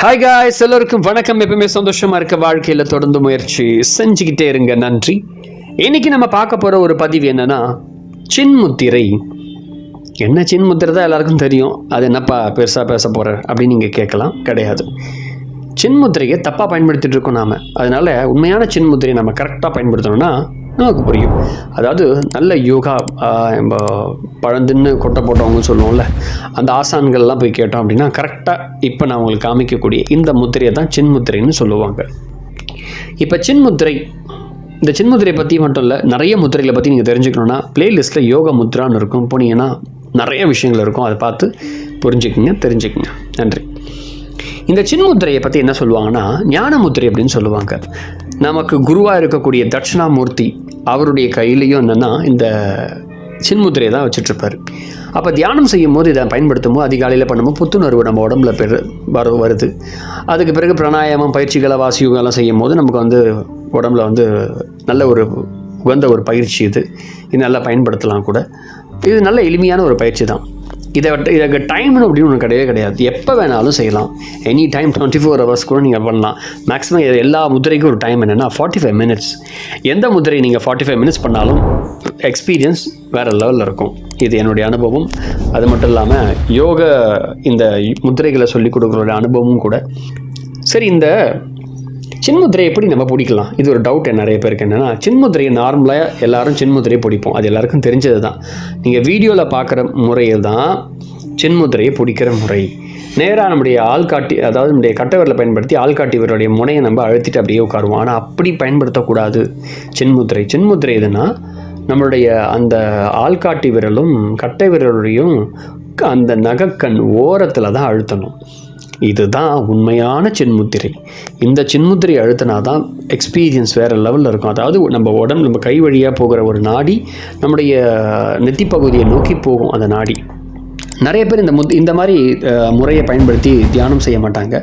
Hi guys, எல்லோருக்கும் வணக்கம். எப்பவுமே சந்தோஷமா இருக்க வாழ்க்கையில் தொடர்ந்து முயற்சி செஞ்சுக்கிட்டே இருங்க. நன்றி. இன்னைக்கு நம்ம பார்க்க போகிற ஒரு பதிவு என்னன்னா, சின்முத்திரை. என்ன சின்முத்திரை தான் எல்லாருக்கும் தெரியும், அது என்னப்பா பெருசாக பேச போகிற அப்படின்னு நீங்கள் கேட்கலாம். கிடையாது, சின்முத்திரையை தப்பாக பயன்படுத்திட்டு இருக்கோம் நாம். அதனால உண்மையான சின்முத்திரையை நம்ம கரெக்டாக பயன்படுத்தணும்னா நமக்கு புரியும். அதாவது நல்ல யோகா பழந்தின்னு கொட்டை போட்டவங்க சொல்லுவோம்ல, அந்த ஆசான்கள்லாம் போய் கேட்டோம் அப்படின்னா கரெக்டாக இப்போ நான் உங்களுக்கு காமிக்கக்கூடிய இந்த முத்திரையை தான் சின்முத்திரைன்னு சொல்லுவாங்க. இப்போ சின்முத்திரை, இந்த சின்முத்திரை பற்றி மட்டும் இல்லை, நிறைய முத்திரைகளை பற்றி நீங்கள் தெரிஞ்சுக்கணுன்னா பிளேலிஸ்ட்டில் யோகா முத்ரான்னு இருக்கும், போனீங்கன்னா நிறைய விஷயங்கள் இருக்கும். அதை பார்த்து புரிஞ்சுக்குங்க, தெரிஞ்சுக்குங்க. நன்றி. இந்த சின்முத்திரையை பற்றி என்ன சொல்லுவாங்கன்னா, ஞான முத்திரை அப்படின்னு சொல்லுவாங்க. நமக்கு குருவாக இருக்கக்கூடிய தட்சிணாமூர்த்தி அவருடைய கையிலையும் என்னென்னா இந்த சின்முத்திரையை தான் வச்சுட்ருப்பார். அப்போ தியானம் செய்யும் போது இதை பயன்படுத்தும் போது அதிகாலையில் பண்ணும்போது புத்துணர்வு நம்ம உடம்புல வருது. அதுக்கு பிறகு பிராணாயாமம் பயிற்சிகளை வாசியோகெல்லாம் செய்யும் போது நமக்கு உடம்புல நல்ல ஒரு உகந்த ஒரு பயிற்சி. இது நல்லா பயன்படுத்தலாம் கூட. இது நல்ல எளிமையான ஒரு பயிற்சி தான். இதற்கு டைம்னு அப்படின்னு ஒன்று கிடையாது. எப்போ வேணாலும் செய்யலாம். எனி டைம் 24 hours கூட நீங்கள் பண்ணலாம். மேக்ஸிமம் எல்லா முத்திரைக்கும் ஒரு டைம் என்னென்னா 45 minutes. எந்த முத்திரை நீங்கள் 45 minutes பண்ணாலும் எக்ஸ்பீரியன்ஸ் வேறு லெவலில் இருக்கும். இது என்னுடைய அனுபவம். அது மட்டும் இல்லாமல் இந்த முத்திரைகளை சொல்லிக் கொடுக்குற அனுபவமும் கூட. சரி, இந்த சின்முத்திரையை எப்படி நம்ம பிடிக்கலாம்? இது ஒரு டவுட் நிறைய பேருக்கு. என்னென்னா, சின்முத்திரையை நார்மலாக எல்லாரும் சின்முத்திரையை பிடிப்போம், அது எல்லாருக்கும் தெரிஞ்சது தான். நீங்கள் வீடியோவில் பார்க்குற முறையில் தான் சின்முத்திரையை பிடிக்கிற முறை. நேராக நம்முடைய ஆள்காட்டி, அதாவது நம்முடைய கட்டை பயன்படுத்தி ஆள்காட்டி விரலுடைய முனையை நம்ம அழுத்திட்டு அப்படியே உட்காருவோம். ஆனால் அப்படி பயன்படுத்தக்கூடாது சின்முத்திரை எதுனா, நம்மளுடைய அந்த ஆள்காட்டி விரலும் கட்டை விரலுடையும் அந்த நகக்கண் ஓரத்தில் தான் அழுத்தணும். இதுதான் உண்மையான சின்முத்திரை. இந்த சின்முத்திரை அழுத்தினா தான் எக்ஸ்பீரியன்ஸ் வேறு லெவலில் இருக்கும். அதாவது நம்ம கை வழியாக போகிற ஒரு நாடி நம்முடைய நெத்தி பகுதியை நோக்கி போகும். அந்த நாடி நிறைய பேர் இந்த மாதிரி முறையை பயன்படுத்தி தியானம் செய்ய மாட்டாங்க.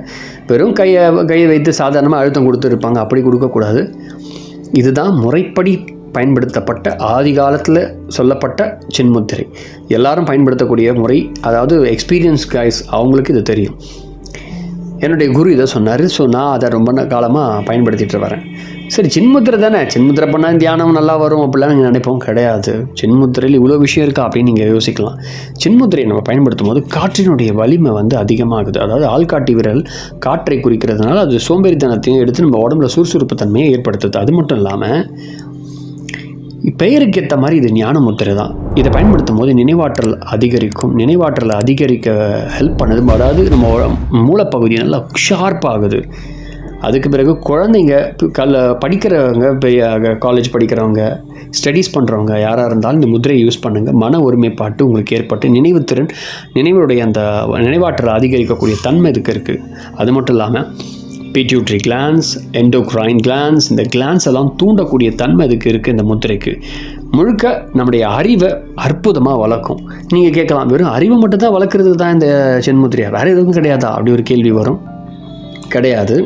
வெறும் கையை வைத்து சாதாரணமாக அழுத்தம் கொடுத்துருப்பாங்க. அப்படி கொடுக்கக்கூடாது. இதுதான் முறைப்படி பயன்படுத்தப்பட்ட ஆதி காலத்தில் சொல்லப்பட்ட சின்முத்திரை. எல்லாரும் பயன்படுத்தக்கூடிய முறை. அதாவது எக்ஸ்பீரியன்ஸ் கைஸ், அவங்களுக்கு இது தெரியும். என்னுடைய குரு இதை சொன்னார். ஸோ நான் அதை ரொம்ப காலமாக பயன்படுத்திகிட்டு வரேன். சரி, சின்முத்திரை தானே, சின்முத்திரை பண்ணால் தியானம் நல்லா வரும் அப்படிலாம் நீங்கள் நினைப்போம். கிடையாது. சின்முத்திரையில் இவ்வளோ விஷயம் இருக்கா அப்படின்னு நீங்கள் யோசிக்கலாம். சின்முத்திரையை நம்ம பயன்படுத்தும் போது காற்றினுடைய வலிமை அதிகமாகுது. அதாவது ஆள்காட்டி விரல் காற்றை குறிக்கிறதுனால அது சோம்பேறித்தனத்தையும் எடுத்து நம்ம உடம்புல சுறுசுறுப்பு தன்மையை ஏற்படுத்துது. அது மட்டும் இல்லாமல் பெயருக்கு ஏற்ற மாதிரி இது ஞான முத்திரை தான். இதை பயன்படுத்தும் போது நினைவாற்றல் அதிகரிக்கும். நினைவாற்றலை அதிகரிக்க ஹெல்ப் பண்ணுது. அதாவது நம்ம மூளைப்பகுதி நல்லா ஷார்ப்பாகுது. அதுக்கு பிறகு குழந்தைங்க படிக்கிறவங்க, காலேஜ் படிக்கிறவங்க, ஸ்டடீஸ் பண்ணுறவங்க யாராக இருந்தாலும் இந்த முத்திரையை யூஸ் பண்ணுங்கள். மன ஒருமைப்பாட்டு உங்களுக்கு ஏற்பட்டு நினைவுடைய அந்த நினைவாற்றலை அதிகரிக்கக்கூடிய தன்மை இதுக்கு இருக்குது. அது மட்டும் இல்லாமல் பிட்யூட்ரி கிளான்ஸ், எண்டோக்ரைன் கிளான்ஸ், இந்த கிளான்ஸ் எல்லாம் தூண்டக்கூடிய தன்மை இதுக்கு இருக்குது. இந்த முத்திரைக்கு முழுக்க நம்முடைய அறிவை அற்புதமாக வளர்க்கும். நீங்கள் கேட்கலாம், வெறும் அறிவை மட்டும்தான் வளர்க்குறது தான் இந்த சின்முத்திரையா, வேறு எதுவும் கிடையாதா அப்படி ஒரு கேள்வி வரும். கிடையாது.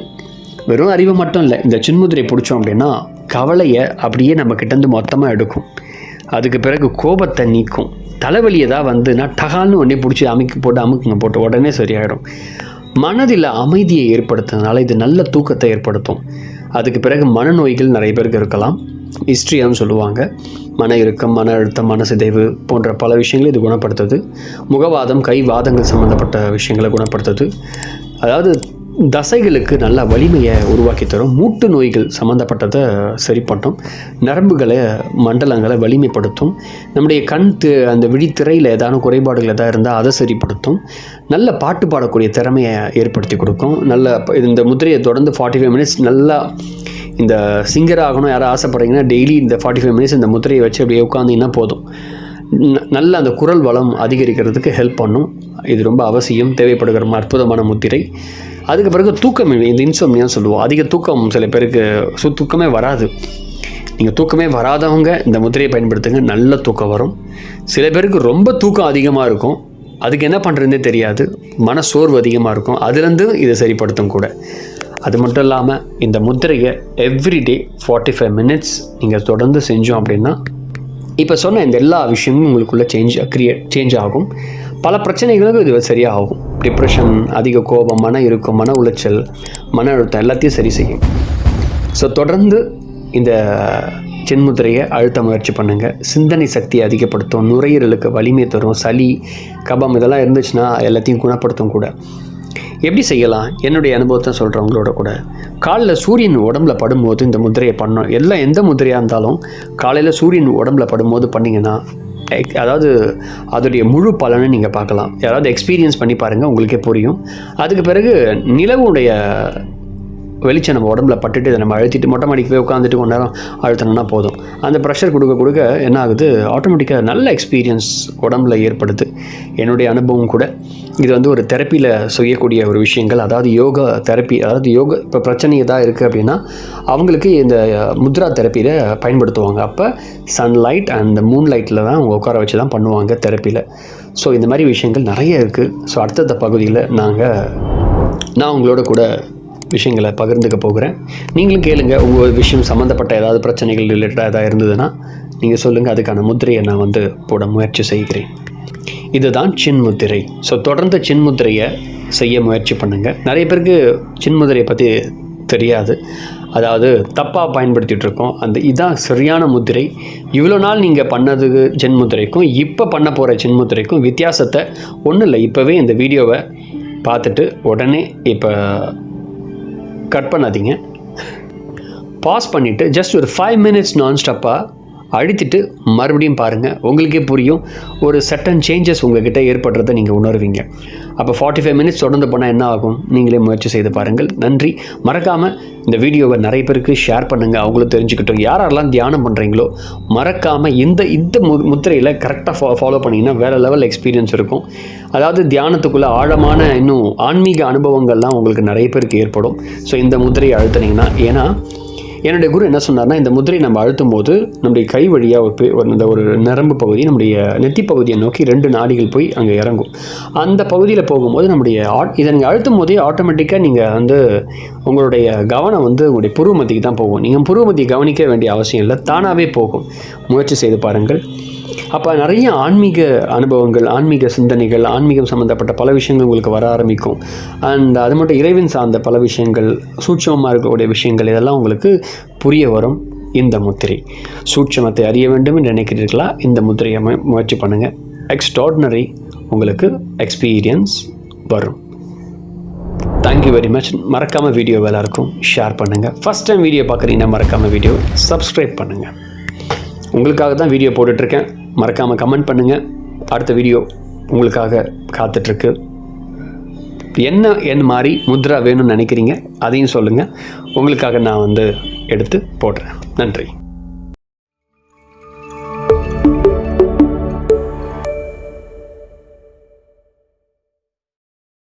வெறும் அறிவை மட்டும் இல்லை, இந்த சின்முத்திரை பிடிச்சோம் அப்படின்னா கவலையை அப்படியே நம்ம கிட்டேருந்து மொத்தமாக எடுக்கும். அதுக்கு பிறகு கோபத்தை நீக்கும். தலைவலியை தான் டகால்னு உடனே பிடிச்சி அமுக்குங்க போட்டு உடனே சரியாயிடும். மனதில் அமைதியை ஏற்படுத்துறதுனால இது நல்ல தூக்கத்தை ஏற்படுத்தும். அதுக்கு பிறகு மனநோய்கள் நிறைய பேருக்கு இருக்கலாம். ஹிஸ்ட்ரியான்னு சொல்லுவாங்க. மன இறுக்கம், மன அழுத்தம், மனசிதைவு போன்ற பல விஷயங்களை இது குணப்படுத்துது. முகவாதம், கை வாதங்கள் சம்மந்தப்பட்ட விஷயங்களை குணப்படுத்துது. அதாவது தசைகளுக்கு நல்ல வலிமையை உருவாக்கி தரும். மூட்டு நோய்கள் சம்மந்தப்பட்டதை சரி பண்ணும். நரம்புகளை மண்டலங்களை வலிமைப்படுத்தும். நம்முடைய அந்த விழித்திரையில் ஏதான குறைபாடுகள் எதாவது இருந்தால் அதை சரிப்படுத்தும். நல்ல பாட்டு பாடக்கூடிய திறமையை ஏற்படுத்தி கொடுக்கும். இந்த முத்திரையை தொடர்ந்து 45 minutes நல்லா இந்த சிங்கர் ஆகணும் யாரும் ஆசைப்படுறீங்கன்னா டெய்லி இந்த 45 minutes இந்த முத்திரையை வச்சு அப்படியே உட்காந்திங்கன்னா போதும். நல்ல அந்த குரல் வளம் அதிகரிக்கிறதுக்கு ஹெல்ப் பண்ணும். இது ரொம்ப அவசியம், தேவைப்படுகிற அற்புதமான முத்திரை. அதுக்கு பிறகு தூக்கம், இந்த இன்சோம்னியான்னு சொல்லுவோம். அதிக தூக்கம் சில பேருக்கு தூக்கமே வராது. நீங்கள் தூக்கமே வராதவங்க இந்த முத்திரையை பயன்படுத்துங்க, நல்ல தூக்கம் வரும். சில பேருக்கு ரொம்ப தூக்கம் அதிகமாக இருக்கும், அதுக்கு என்ன பண்ணுறதுனே தெரியாது, மன சோர்வு அதிகமாக இருக்கும். அதுலேருந்து இதை சரிப்படுத்தும் கூட. அது மட்டும் இல்லாமல் இந்த முத்திரையை எவ்ரிடே 45 minutes நீங்கள் தொடர்ந்து செஞ்சோம் அப்படின்னா இப்போ சொன்ன இந்த எல்லா விஷயமும் உங்களுக்குள்ளே சேஞ்ச் ஆகும். பல பிரச்சனைகளுக்கு இது சரியாகும். டிப்ரெஷன், அதிக கோபம், மன இறுக்கம், மன உளைச்சல், மன அழுத்தம் எல்லாத்தையும் சரி செய்யும். ஸோ தொடர்ந்து இந்த சின்முத்திரையை அழுத்த முயற்சி பண்ணுங்கள். சிந்தனை சக்தியை அதிகப்படுத்தும், நுரையீரலுக்கு வலிமை தரும், சளி கபம் இதெல்லாம் இருந்துச்சுன்னா எல்லாத்தையும் குணப்படுத்தும் கூட. எப்படி செய்யலாம்? என்னுடைய அனுபவத்தை சொல்கிறவங்களோட கூட காலைல சூரியன் உடம்புல படும்போது இந்த முத்திரையை பண்ணோம். எந்த முத்திரையாக இருந்தாலும் காலையில் சூரியன் உடம்புல படும்போது பண்ணிங்கன்னா அதாவது அதோடைய முழு பலனை நீங்கள் பார்க்கலாம். யாராவது எக்ஸ்பீரியன்ஸ் பண்ணி பாருங்கள், உங்களுக்கே புரியும். அதுக்கு பிறகு நிலவுடைய வெளிச்சம் நம்ம உடம்புல பட்டுட்டு இதை நம்ம அழுத்திட்டு மொட்டை மாடிக்கு போய் உட்காந்துட்டு கொஞ்ச நேரம் அழுத்தினோன்னா போதும். அந்த ப்ரெஷர் கொடுக்க என்ன ஆகுது, ஆட்டோமேட்டிக்காக நல்ல எக்ஸ்பீரியன்ஸ் உடம்புல ஏற்படுது. என்னுடைய அனுபவம் கூட. இது ஒரு தெரப்பியில் செய்யக்கூடிய ஒரு விஷயங்கள். அதாவது யோகா தெரப்பி, அதாவது யோகா இப்போ பிரச்சனை எதாவது இருக்குது அப்படின்னா அவங்களுக்கு இந்த முத்ரா தெரப்பியில் பயன்படுத்துவாங்க. அப்போ சன்லைட் அண்ட் மூன் லைட்டில் தான் அவங்க உட்கார வச்சு தான் பண்ணுவாங்க தெரப்பியில். ஸோ இந்த மாதிரி விஷயங்கள் நிறைய இருக்குது. ஸோ அடுத்தடுத்த பகுதியில் நான் உங்களோட கூட விஷயங்களை பகிர்ந்துக்க போகிறேன். நீங்களும் கேளுங்க. உங்கள் விஷயம் சம்மந்தப்பட்ட ஏதாவது பிரச்சனைகள் ரிலேட்டடாக ஏதாவது இருந்ததுன்னா நீங்கள் சொல்லுங்கள். அதுக்கான முத்திரையை நான் போட முயற்சி செய்கிறேன். இதுதான் சின்முத்திரை. ஸோ தொடர்ந்து சின்முத்திரையை செய்ய முயற்சி பண்ணுங்கள். நிறைய பேருக்கு சின்முத்திரையை பற்றி தெரியாது. அதாவது தப்பாக பயன்படுத்திகிட்டு இருக்கோம். இதுதான் சரியான முத்திரை. இவ்வளோ நாள் நீங்கள் பண்ணதுக்கு சின்முத்திரைக்கும் இப்போ பண்ண போகிற சின்முத்திரைக்கும் வித்தியாசத்தை ஒன்றும் இல்லை. இப்போவே இந்த வீடியோவை பார்த்துட்டு உடனே இப்போ கட் பண்ணாதீங்க, பாஸ் பண்ணிவிட்டு ஜஸ்ட் ஒரு 5 மினிட்ஸ் நான்ஸ்டாப்பாக அழுத்திட்டு மறுபடியும் பாருங்கள். உங்களுக்கே புரியும், ஒரு சட்டன் சேஞ்சஸ் உங்கள்கிட்ட ஏற்படுறதை நீங்கள் உணர்வீங்க. அப்போ 45 மினிட்ஸ் தொடர்ந்து போனால் என்ன ஆகும், நீங்களே முயற்சி செய்து பாருங்கள். நன்றி. மறக்காமல் இந்த வீடியோவை நிறைய பேருக்கு ஷேர் பண்ணுங்கள், அவங்களும் தெரிஞ்சுக்கிட்டோம். யாரெல்லாம் தியானம் பண்ணுறீங்களோ மறக்காமல் இந்த முத்திரையில் கரெக்டாக ஃபாலோ பண்ணிங்கன்னா வேறு லெவல் எக்ஸ்பீரியன்ஸ் இருக்கும். அதாவது தியானத்துக்குள்ளே ஆழமான இன்னும் ஆன்மீக அனுபவங்கள்லாம் உங்களுக்கு நிறைய பேருக்கு ஏற்படும். ஸோ இந்த முத்திரையை அழுத்தினீங்கன்னா, ஏன்னா என்னுடைய குரு என்ன சொன்னார்னா, இந்த முத்திரை நம்ம அழுத்தும் போது நம்முடைய கை வழியாக ஒரு நரம்பு பகுதி நம்முடைய நெத்தி பகுதியை நோக்கி 2 நாடிகள் போய் அங்கே இறங்கும். அந்த பகுதியில் போகும்போது இதை நீங்கள் அழுத்தும் போதே ஆட்டோமேட்டிக்காக நீங்கள் உங்களுடைய கவனம் உங்களுடைய புருவமத்திக்கு தான் போகும். நீங்கள் புருவமத்தியை கவனிக்க வேண்டிய அவசியம் இல்லை, தானாகவே போகும். முயற்சி செய்து பாருங்கள். அப்போ நிறைய ஆன்மீக அனுபவங்கள், ஆன்மீக சிந்தனைகள், ஆன்மீகம் சம்மந்தப்பட்ட பல விஷயங்கள் உங்களுக்கு வர ஆரம்பிக்கும். அண்ட் அது மட்டும் இறைவன் சார்ந்த பல விஷயங்கள், சூட்சமமாக இருக்கக்கூடிய விஷயங்கள் இதெல்லாம் உங்களுக்கு புரிய வரும். இந்த முத்திரை சூட்சமத்தை அறிய வேண்டும் என்று நினைக்கிறீர்களா, இந்த முத்திரையை முயற்சி பண்ணுங்கள். எக்ஸ்ட்ராடினரி உங்களுக்கு எக்ஸ்பீரியன்ஸ் வரும். Thank you very much. மறக்காமல் வீடியோ எல்லாருக்கும் ஷேர் பண்ணுங்கள். ஃபஸ்ட் டைம் வீடியோ பார்க்குறீங்கன்னா மறக்காமல் வீடியோ சப்ஸ்கிரைப் பண்ணுங்கள். உங்களுக்காக தான் வீடியோ போட்டுட்ருக்கேன். மறக்காமல் கமெண்ட் பண்ணுங்கள். அடுத்த வீடியோ உங்களுக்காக காத்துட்ருக்கு. என்ன மாதிரி முத்ரா வேணும்னு நினைக்கிறீங்க அதையும் சொல்லுங்கள். உங்களுக்காக நான் எடுத்து போடுறேன். நன்றி.